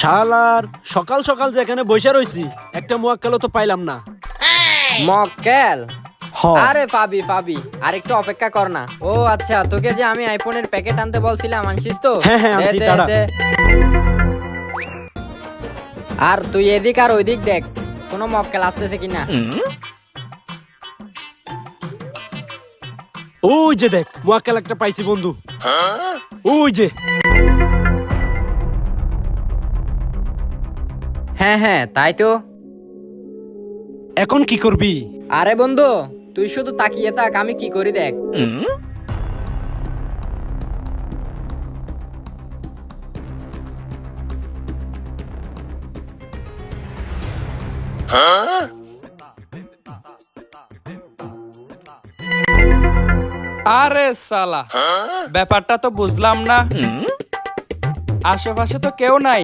শালার সকাল সকাল যে এখানে বসে রইছি একটা মুয়াক্কেলও তো পাইলাম না। মক্কেল হ আরে পাবি পাবি, আর একটু অপেক্ষা কর না। ও আচ্ছা, তোকে যে আমি আইফোনের প্যাকেট আনতে বলছিলাম, আনছিস তো? হ্যাঁ, হ্যাঁ, দে, আনছি, দে, দাঁড়া। দে। আর তুই এদিক আর ওইদিক দেখ, কোনো মক্কেল আসতেছে কিনা। ওই যে দেখ মুয়াক্কেল একটা পাইছি বন্ধু। ওই যে হ্যাঁ হ্যাঁ, তাই তো। এখন কি করবি? আরে বন্ধু, তুই শুধু তাকিয়ে থাক, আমি কি করি দেখ। আরে সালা, ব্যাপারটা তো বুঝলাম না। আশেপাশে তো কেউ নাই।